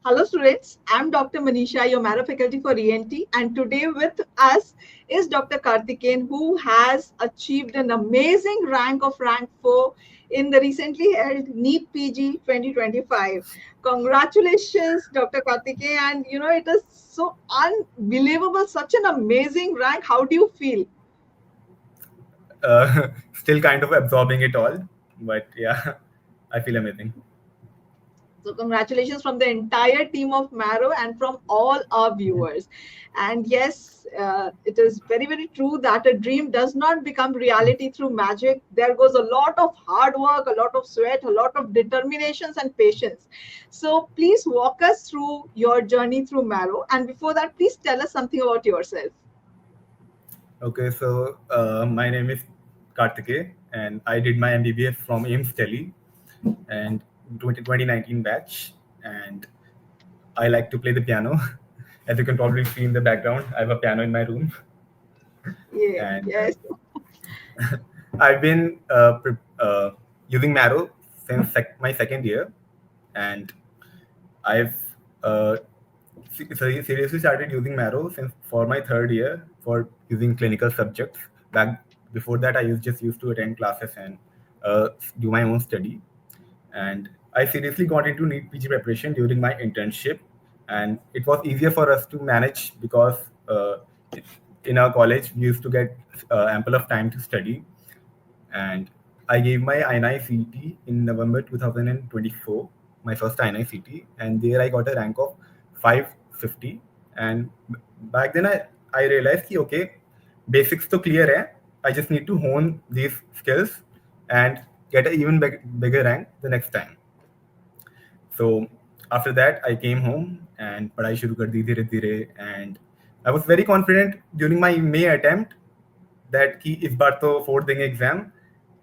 Hello students, I'm Dr. Manisha, your Marrow faculty for ENT, and today with us is Dr. Kartikeya, who has achieved an amazing rank of rank 4 in the recently held NEET PG 2025. Congratulations, Dr. Kartikeya, and it is so unbelievable, such an amazing rank. How do you feel? Still kind of absorbing it all, but yeah, I feel amazing. So, congratulations from the entire team of Marrow and from all our viewers. And yes, it is very, very true that a dream does not become reality through magic. There goes a lot of hard work, a lot of sweat, a lot of determinations and patience. So, please walk us through your journey through Marrow. And before that, please tell us something about yourself. Okay, so my name is Kartikeya, and I did my MBBS from AIMS Delhi, and 2019 batch, and I like to play the piano. As you can probably see in the background, I have a piano in my room, Yeah, and yes. I've been using Marrow since my second year, and I've uh, seriously started using Marrow since for my third year for using clinical subjects. Back before that, I just used to attend classes and do my own study. And I seriously got into NEET PG preparation during my internship, and it was easier for us to manage because it, in our college we used to get ample of time to study. And I gave my INI-CET in November 2024, my first INI-CET, and there I got a rank of 550. And back then I realized कि okay, basics तो clear है. I just need to hone these skills and get an even bigger rank the next time. So after that, I came home and पढ़ाई शुरू कर दी धीरे धीरे, and I was very confident during my May attempt that कि इस बार तो फोड़ देंगे exam,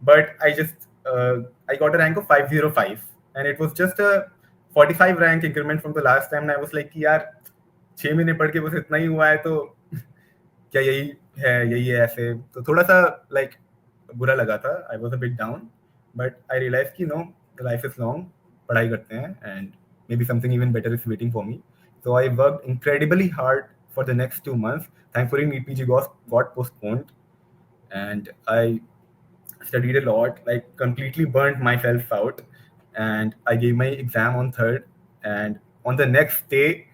but I got a rank of 505, and it was just a 45 rank increment from the last time, and I was like कि यार 6 महीने पढ़ के बस इतना ही हुआ है तो क्या यही है ऐसे, तो थोड़ा सा like बुरा लगा था. I was a bit down, but I realized कि no, life is long, पढ़ाई करते हैं, and maybe something even better is waiting for me. So I worked incredibly hard for the next 2 months. Thankfully, NEET PG got postponed, and I studied a lot, like completely burnt myself out. And I gave my exam on third, and on the next day,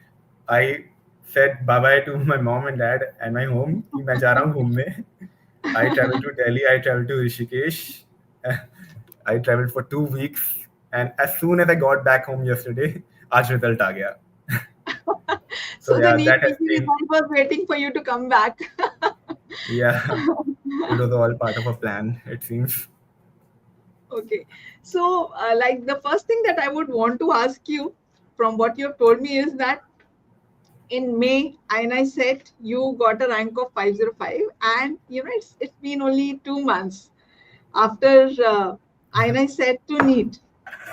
I said bye bye to my mom and dad and my home. कि मैं जा रहा हूँ घूमने. I traveled to Delhi. I traveled to Rishikesh. I traveled for 2 weeks, and as soon as I got back home yesterday, आज result आ गया. So So, the yeah, NEET that has PG been, result was waiting for you to come back. yeah, it was all part of a plan, it seems. Okay. So, like the first thing that I would want to ask you from what you have told me is that in May, INI-CET, you got a rank of 505, and it's been only 2 months after INI-CET to NEET.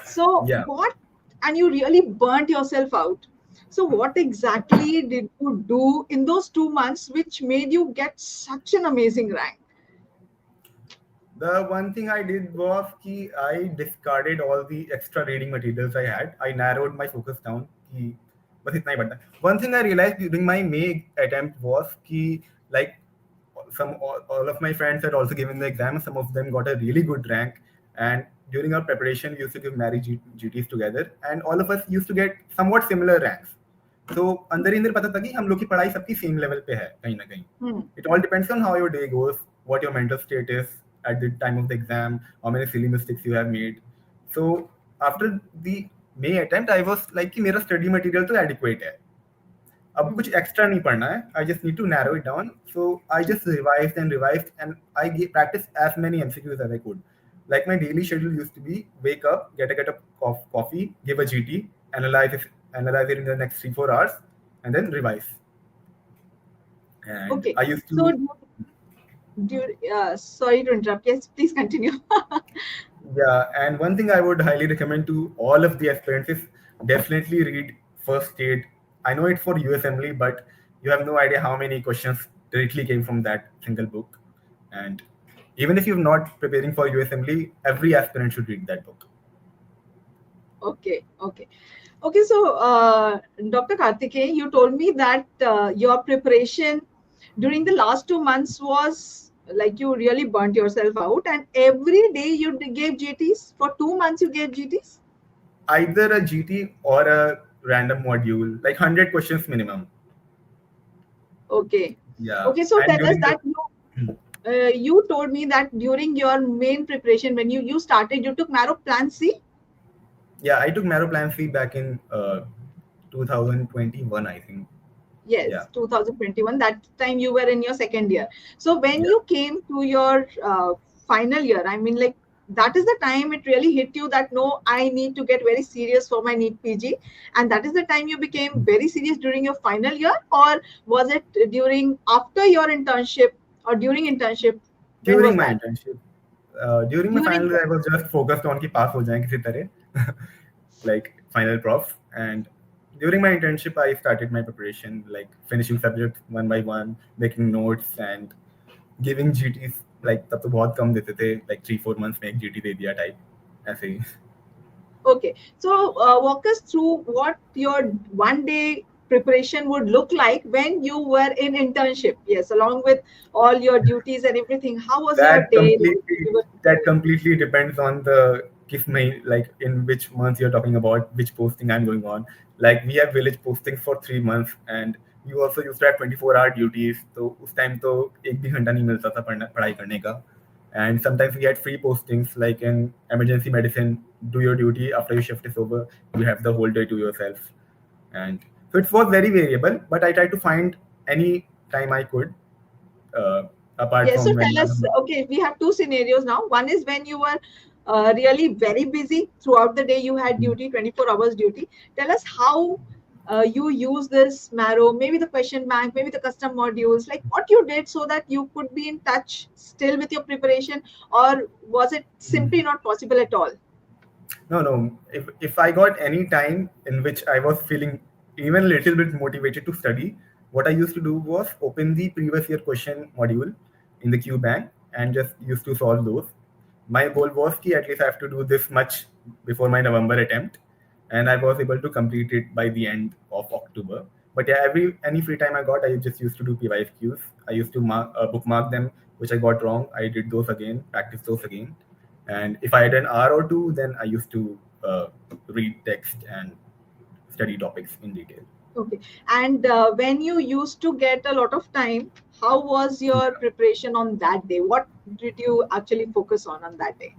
So, Yeah. and you really burnt yourself out. So, what exactly did you do in those 2 months which made you get such an amazing rank? The one thing I did was कि I discarded all the extra reading materials I had. I narrowed my focus down कि बस इतना ही पढ़ना है. One thing I realized during my May attempt was कि like all of my friends had also given the exam. Some of them got a really good rank, and during our preparation, we used to give Mary GTs together, and all of us used to get somewhat similar ranks. So अंदर ही अंदर पता था कि हम लोग की पढ़ाई सबकी सेम लेवल पे है कहीं ना कहीं. It all depends on how your day goes, what your mental state is at the time of the exam, how many silly mistakes you have made. So after the May attempt, I was like कि मेरा study material तो adequate है. अब कुछ extra नहीं पढ़ना है. I just need to narrow it down. So I just revised, and I practiced as many MCQs as I could. Like my daily schedule used to be wake up, get a cup of coffee, give a GT, analyze it in the next 3-4 hours, and then revise. And Okay. I used So, to, sorry to interrupt. Yes, please continue. yeah. And one thing I would highly recommend to all of the aspirants is definitely read First Aid. I know it's for US only, but you have no idea how many questions directly came from that single book. And even if you're not preparing for US only, every aspirant should read that book. Okay, okay. Okay, so Dr. Kartikeya, you told me that your preparation during the last 2 months was like you really burnt yourself out, and every day you gave GTs for 2 months. You gave GTs. Either a GT or a random module, like 100 questions minimum. Okay, Yeah, okay. So and tell us during the that you told me that during your main preparation, when you started, you took Marrow Plan C. yeah, I took Marrow Plan C back in 2021, I think. Yeah, Yes, 2021. That time you were in your second year. So when yeah. you came to your final year, I mean, like that is the time it really hit you that no, I need to get very serious for my NEET PG, and that is the time you became very serious during your final year, or was it during after your internship or during internship? When During was my that? internship, during my During final year, I was just focused on कि pass हो जाएं किसी तरह, like final prof. And during my internship, I started my preparation, like finishing subjects one by one, making notes and giving GTs. Like तब तो बहुत कम देते थे, like 3-4 months में एक GT दे दिया type ऐसे ही. Okay, so walk us through what your 1 day preparation would look like when you were in internship. Yes, along with all your duties and everything. How was your that day like when completely you were that preparing? completely depends on the kis main, like in which month you're talking about, which posting I'm going on. Like we have village postings for 3 months, and you also used to have 24-hour duties. So उस time तो एक भी घंटा नहीं मिलता था पढ़ाई करने का. And sometimes we had free postings, like in emergency medicine, do your duty after your shift is over, you have the whole day to yourself. And so it was very variable, but I tried to find any time I could, uh, apart Yes, so from when tell us, okay, we have two scenarios now. One is when you were really very busy throughout the day, you had duty, 24 hours duty. Tell us how you use this Marrow, maybe the question bank, maybe the custom modules, like what you did so that you could be in touch still with your preparation, or was it simply not possible at all? No, no. If I got any time in which I was feeling even a little bit motivated to study, what I used to do was open the previous year question module in the Q bank and just used to solve those. My goal was that at least I have to do this much before my November attempt, and I was able to complete it by the end of October. But yeah, every any free time I got, I just used to do PYQs. I used to bookmark them, which I got wrong. I did those again, practice those again, and if I had an hour or two, then I used to read text and study topics in detail. Okay. And when you used to get a lot of time, how was your preparation on that day? What did you actually focus on that day?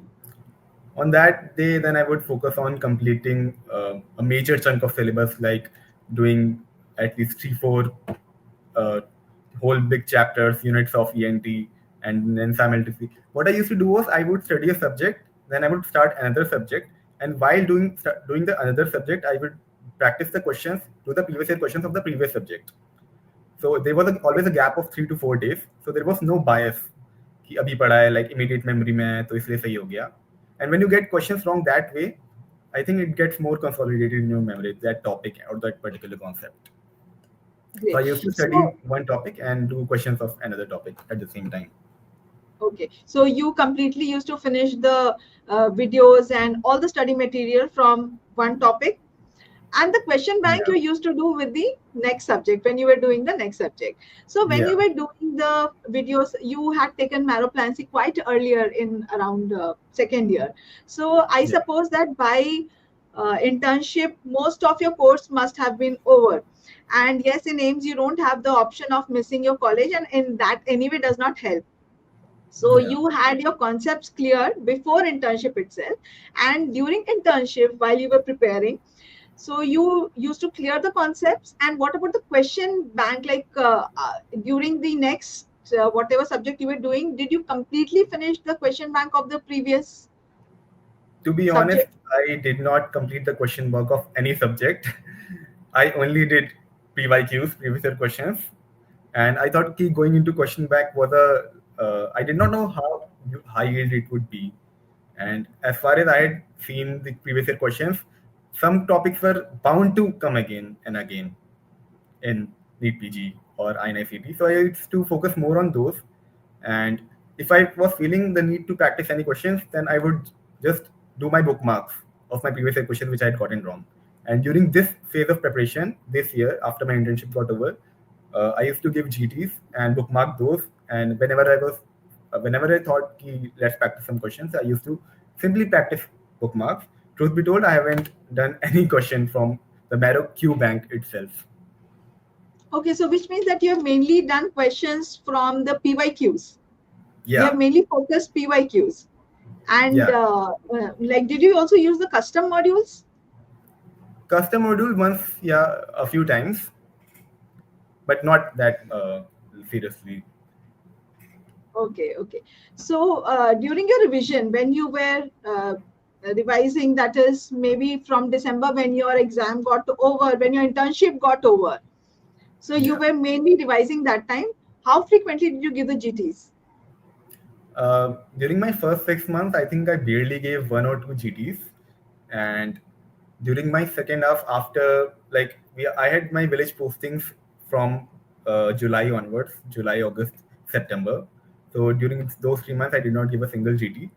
On that day, then I would focus on completing a major chunk of syllabus, like doing at least 3-4 uh, whole big chapters, units of ENT, and then simultaneously. What I used to do was I would study a subject, then I would start another subject, and while doing the another subject, I would practice the questions to the previous year questions of the previous subject. So there was always a gap of 3 to 4 days. So there was no bias कि अभी पढ़ा है like immediate memory में है तो इसलिए सही हो गया. And when you get questions wrong that way, I think it gets more consolidated in your memory, that topic or that particular concept. So I Great. used to study So, one topic and do questions of another topic at the same time. okay. So you completely used to finish the videos and all the study material from one topic, and the question bank you Yeah, used to do with the next subject when you were doing the next subject. So when you yeah, were doing the videos, you had taken Marrow Plancy quite earlier in around second year. So I yeah. suppose that by internship, most of your course must have been over. And yes, in AIMS, you don't have the option of missing your college, and in that anyway does not help. So Yeah. you had your concepts clear before internship itself, and during internship while you were preparing, so you used to clear the concepts. And what about the question bank? Like during the next whatever subject you were doing, did you completely finish the question bank of the previous To be honest, subject? I did not complete the question work of any subject. I only did PYQs, previous year questions, and I thought कि going into question bank was a I did not know how high yield it would be. And as far as I had seen the previous year questions, some topics were bound to come again and again in NEET PG or INI-CET. So I used to focus more on those. And if I was feeling the need to practice any questions, then I would just do my bookmarks of my previous year questions which I had gotten wrong. And during this phase of preparation this year, after my internship got over, I used to give GTs and bookmark those. And whenever I thought, ki, let's practice some questions, I used to simply practice bookmarks. Truth be told, I haven't done any question from the Marrow Q bank itself. Okay, so which means that you have mainly done questions from the PYQs. You have Yeah, mainly focused PYQs. And yeah. like, did you also use the custom modules? Custom module once, yeah, a few times, but not that seriously. Okay, okay. So during your revision, when you were revising, that is maybe from December when your exam got over, when your internship got over. So you Yeah. were mainly revising that time. How frequently did you give the GTs? During my first 6 months, I think I barely gave one or two GTs, and during my second half, after like I had my village postings from July onwards, July, August, September. So during those 3 months, I did not give a single GT,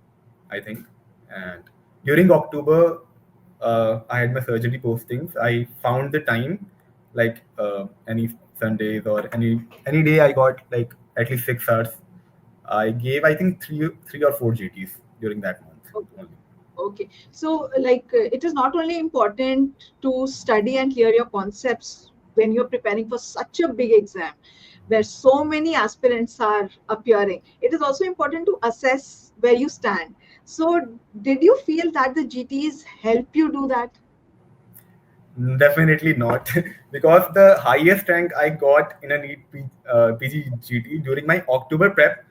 I think. And during October, I had my surgery postings. I found the time, like any Sundays or any day, I got like at least 6 hours. I gave, I think, three or four GTs during that month Okay. only. Okay. So, like, it is not only important to study and clear your concepts when you're preparing for such a big exam where so many aspirants are appearing, it is also important to assess where you stand. So, did you feel that the GTs help you do that? Definitely not, because the highest rank I got in a PG GT during my October prep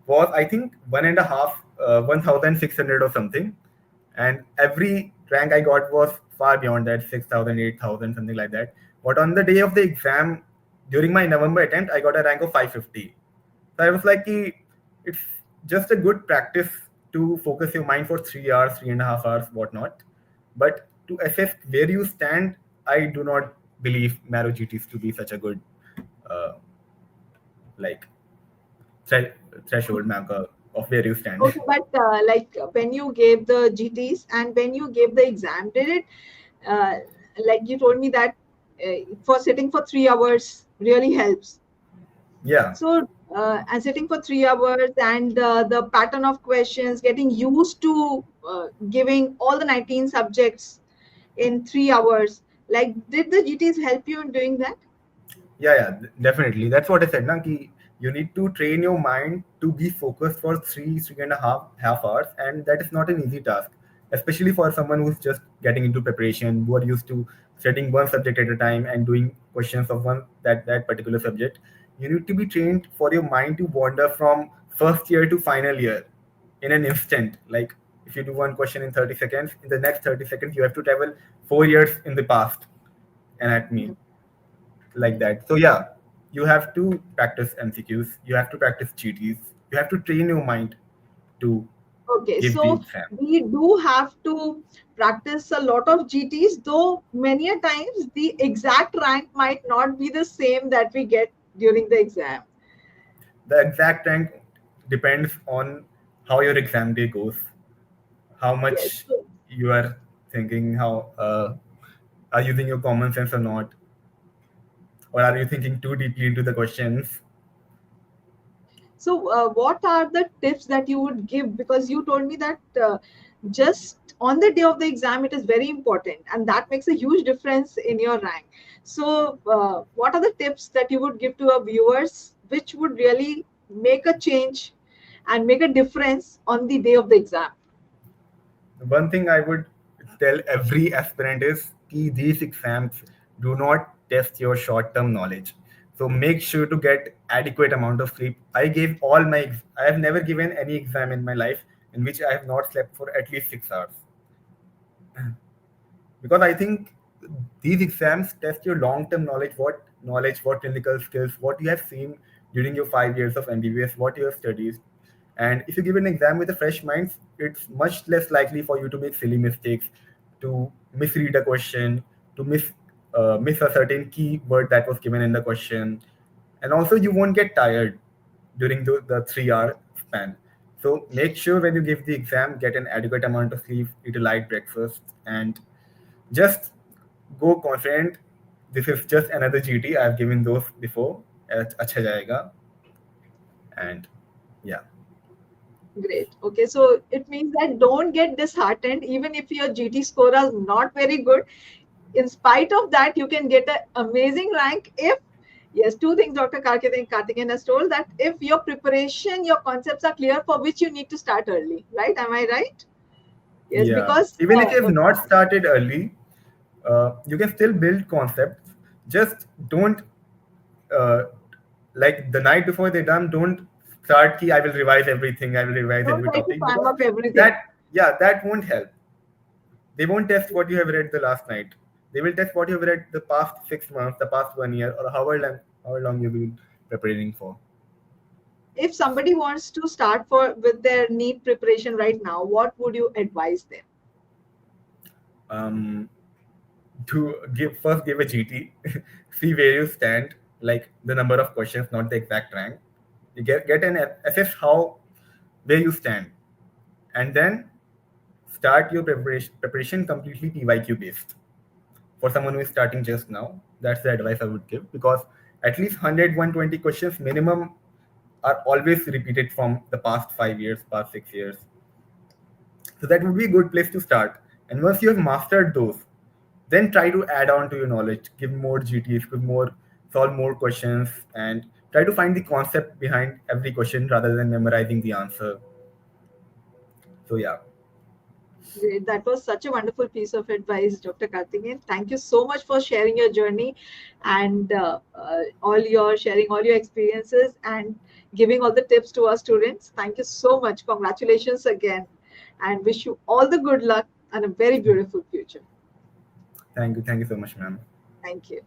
was, I think, 1,600 or something, and every rank I got was far beyond that, 6,000, 8,000, something like that. But on the day of the exam, during my November attempt, I got a rank of 550. So I was like, it's just a good practice to focus your mind for 3 hours, 3.5 hours, whatnot. But to assess where you stand, I do not believe Marrow GTs to be such a good uh, like threshold marker of where you stand. Okay, but like when you gave the GTs and when you gave the exam, did it, uh, like you told me that for sitting for 3 hours really helps. Yeah, So, and sitting for 3 hours and the pattern of questions, getting used to giving all the 19 subjects in 3 hours, like, did the GTs help you in doing that? definitely. That's what I said, na, ki you need to train your mind to be focused for 3.5 hours, and that is not an easy task, especially for someone who's just getting into preparation, who are used to studying one subject at a time and doing questions of that particular subject. You need to be trained for your mind to wander from first year to final year in an instant. Like if you do one question in 30 seconds, in the next 30 seconds, you have to travel 4 years in the past and at me Mhm. like that. So yeah, you have to practice MCQs, you have to practice GTs, you have to train your mind to Okay, give the so exam. we do have to practice a lot of GTs, though many a times the exact rank might not be the same that we get during the exam. The exact rank depends on how your exam day goes, how Yes. much you are thinking, how are you using your common sense or not, or are you thinking too deeply into the questions. So, what are the tips that you would give? Because you told me that just on the day of the exam, it is very important, and that makes a huge difference in your rank. So, what are the tips that you would give to our viewers, which would really make a change and make a difference on the day of the exam? One thing I would tell every aspirant is कि these exams do not test your short-term knowledge. So make sure to get adequate amount of sleep. I have never given any exam in my life in which I have not slept for at least 6 hours. Because I think these exams test your long-term knowledge, what clinical skills, what you have seen during your 5 years of MBBS, what you have studied. And if you give an exam with a fresh mind, it's much less likely for you to make silly mistakes, to misread a question, to miss a certain key word that was given in the question, and also you won't get tired during the 3 hour span. So make sure when you give the exam, get an adequate amount of sleep, eat a light breakfast, and just go confident. This is just another GT. I've given those before. अच्छा जाएगा. And yeah. Great. Okay, so it means that don't get disheartened, even if your GT score is not very good. In spite of that, you can get an amazing rank if, yes, two things Dr. Kartikeyan has told, that if your preparation, your concepts are clear for which you need to start early, right? Am I right? Yes, Yeah. because Even if you've not started early, you can still build concepts. Just don't uh, like the night before the exam. Don't start ki I will revise everything. I will revise don't every try to topic cram because up everything. that that won't help. They won't test what you have read the last night. They will test what you have read the past 6 months, the past 1 year, or however long you've been preparing for. If somebody wants to start with their NEET preparation right now, what would you advise them? Um, to give a GT, see where you stand, like the number of questions, not the exact rank. You get an assess how where you stand, and then start your preparation completely PYQ based. For someone who is starting just now, that's the advice I would give, because at least 100 120 questions minimum are always repeated from the past 5 years, past 6 years. So that would be a good place to start. And once you have mastered those, then try to add on to your knowledge, give more GTs, solve more questions, and try to find the concept behind every question rather than memorizing the answer. So yeah. Great. That was such a wonderful piece of advice, Dr. Kartikeyan. Thank you so much for sharing your journey and sharing all your experiences and giving all the tips to our students. Thank you so much. Congratulations again, and wish you all the good luck and a very beautiful future. Thank you so much, ma'am. Thank you.